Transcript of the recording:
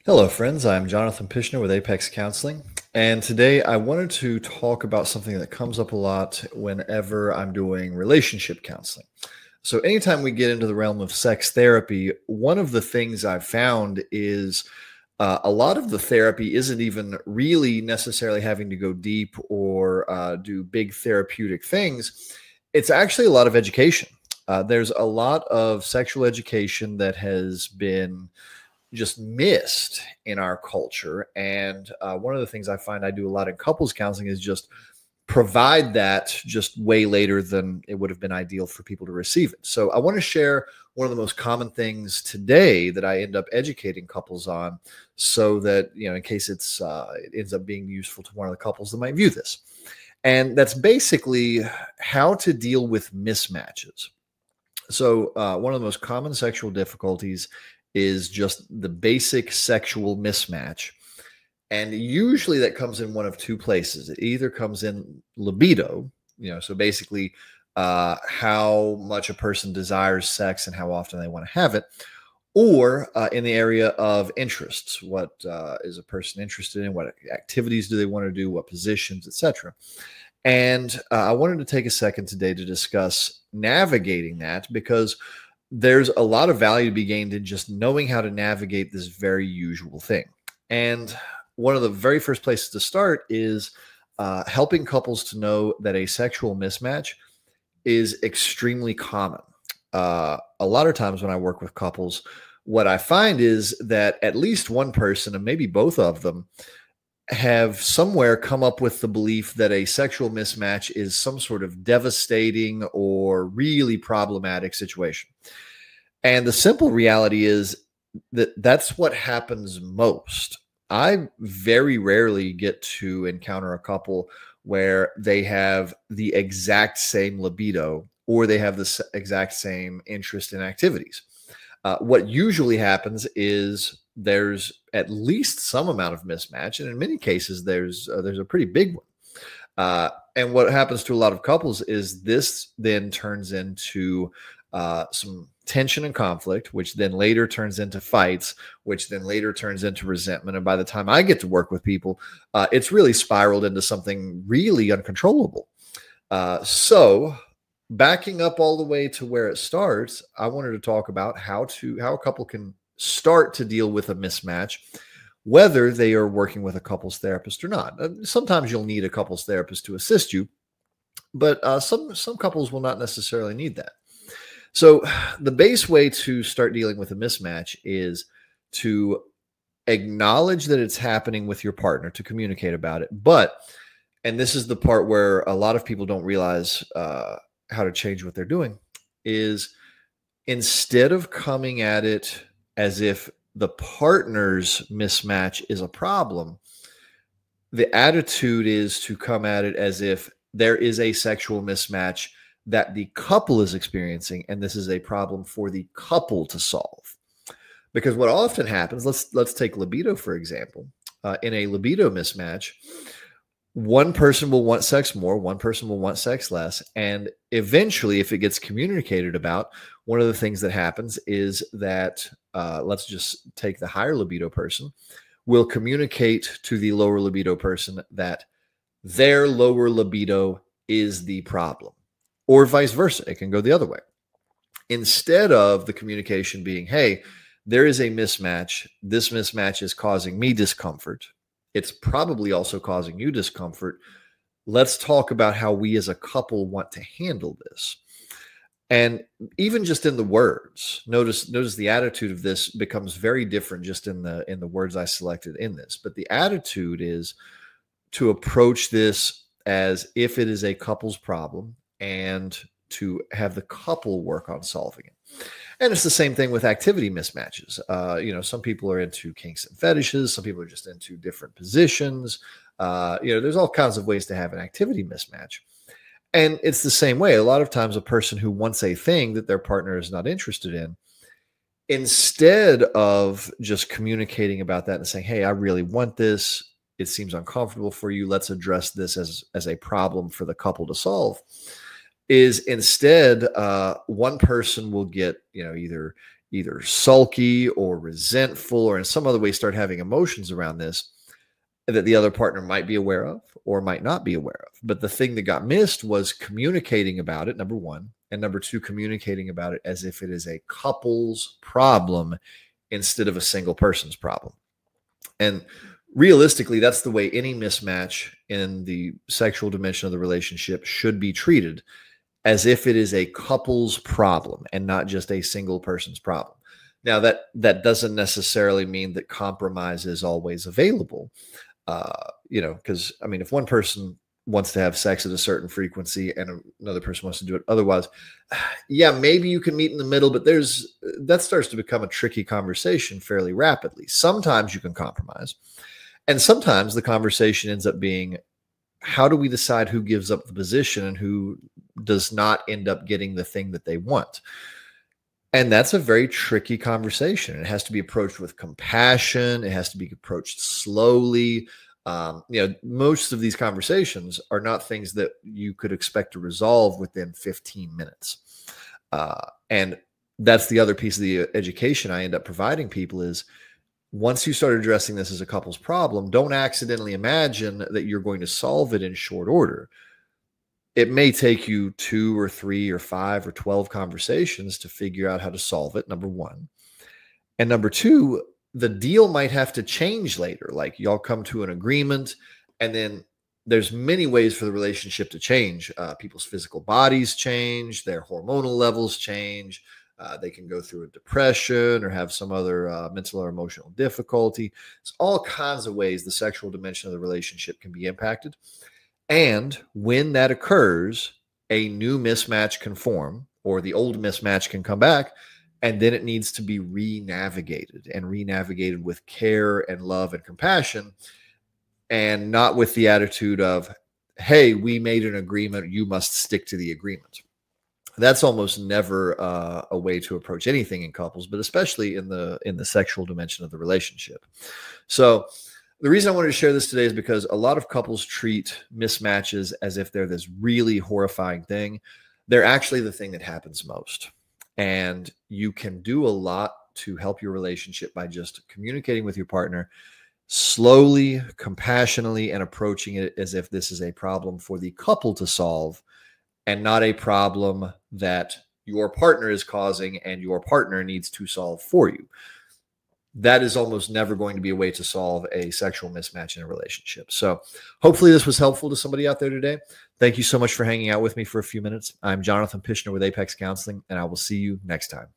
Hello, friends. I'm Jonathan Pishner with Apex Counseling. And today I wanted to talk about something that comes up a lot whenever I'm doing relationship counseling. So, anytime we get into the realm of sex therapy, one of the things I've found is a lot of the therapy isn't even really necessarily having to go deep or do big therapeutic things. It's actually a lot of education. There's a lot of sexual education that has been just missed in our culture. And one of the things I find I do a lot in couples counseling is just provide that just way later than it would have been ideal for people to receive it. So I want to share one of the most common things today that I end up educating couples on so that, in case it ends up being useful to one of the couples that might view this. And that's basically how to deal with mismatches. So, one of the most common sexual difficulties is just the basic sexual mismatch. And usually that comes in one of two places. It either comes in libido, so basically how much a person desires sex and how often they want to have it, or in the area of interests. What is a person interested in? What activities do they want to do? What positions, etc. And I wanted to take a second today to discuss navigating that because there's a lot of value to be gained in just knowing how to navigate this very usual thing. And one of the very first places to start is helping couples to know that a sexual mismatch is extremely common. A lot of times when I work with couples, what I find is that at least one person, and maybe both of them, have somewhere come up with the belief that a sexual mismatch is some sort of devastating or really problematic situation. And the simple reality is that that's what happens most. I very rarely get to encounter a couple where they have the exact same libido or they have the exact same interest in activities. What usually happens is there's at least some amount of mismatch, and in many cases, there's a pretty big one. And what happens to a lot of couples is this then turns into some tension and conflict, which then later turns into fights, which then later turns into resentment. And by the time I get to work with people, it's really spiraled into something really uncontrollable. So backing up all the way to where it starts, I wanted to talk about how a couple can start to deal with a mismatch, whether they are working with a couples therapist or not. Sometimes you'll need a couples therapist to assist you, but some couples will not necessarily need that. So the base way to start dealing with a mismatch is to acknowledge that it's happening with your partner, to communicate about it. But, and this is the part where a lot of people don't realize how to change what they're doing, is instead of coming at it as if the partner's mismatch is a problem, the attitude is to come at it as if there is a sexual mismatch that the couple is experiencing, and this is a problem for the couple to solve. Because what often happens, let's take libido, for example. In a libido mismatch, one person will want sex more, one person will want sex less. And eventually, if it gets communicated about, one of the things that happens is that, let's just take the higher libido person, will communicate to the lower libido person that their lower libido is the problem, or vice versa. It can go the other way. Instead of the communication being, hey, there is a mismatch. This mismatch is causing me discomfort. It's probably also causing you discomfort. Let's talk about how we as a couple want to handle this. And even just in the words, notice the attitude of this becomes very different just in the words I selected in this. But the attitude is to approach this as if it is a couple's problem and to have the couple work on solving it. And it's the same thing with activity mismatches. Some people are into kinks and fetishes. Some people are just into different positions. There's all kinds of ways to have an activity mismatch. And it's the same way. A lot of times a person who wants a thing that their partner is not interested in, instead of just communicating about that and saying, hey, I really want this, it seems uncomfortable for you, let's address this as a problem for the couple to solve, is instead one person will get, either either sulky or resentful or in some other way start having emotions around this that the other partner might be aware of or might not be aware of. But the thing that got missed was communicating about it, number one, and number two, communicating about it as if it is a couple's problem instead of a single person's problem. And realistically, that's the way any mismatch in the sexual dimension of the relationship should be treated, as if it is a couple's problem and not just a single person's problem. Now, that doesn't necessarily mean that compromise is always available. Because I mean, if one person wants to have sex at a certain frequency and another person wants to do it otherwise, yeah, maybe you can meet in the middle, but that starts to become a tricky conversation fairly rapidly. Sometimes you can compromise, and sometimes the conversation ends up being, how do we decide who gives up the position and who does not end up getting the thing that they want? And that's a very tricky conversation. It has to be approached with compassion. It has to be approached slowly. Most of these conversations are not things that you could expect to resolve within 15 minutes. And that's the other piece of the education I end up providing people is, once you start addressing this as a couple's problem, don't accidentally imagine that you're going to solve it in short order. It may take you 2 or 3 or 5 or 12 conversations to figure out how to solve it, number one. And number two, the deal might have to change later. Like, y'all come to an agreement, and then there's many ways for the relationship to change. People's physical bodies change, their hormonal levels change. They can go through a depression or have some other mental or emotional difficulty. There's all kinds of ways the sexual dimension of the relationship can be impacted. And when that occurs, a new mismatch can form, or the old mismatch can come back, and then it needs to be re-navigated with care and love and compassion, and not with the attitude of, hey, we made an agreement, you must stick to the agreement. That's almost never a way to approach anything in couples, but especially in the sexual dimension of the relationship. So the reason I wanted to share this today is because a lot of couples treat mismatches as if they're this really horrifying thing. They're actually the thing that happens most. And you can do a lot to help your relationship by just communicating with your partner slowly, compassionately, and approaching it as if this is a problem for the couple to solve and not a problem that your partner is causing and your partner needs to solve for you. That is almost never going to be a way to solve a sexual mismatch in a relationship. So hopefully this was helpful to somebody out there today. Thank you so much for hanging out with me for a few minutes. I'm Jonathan Pishner with Apex Counseling, and I will see you next time.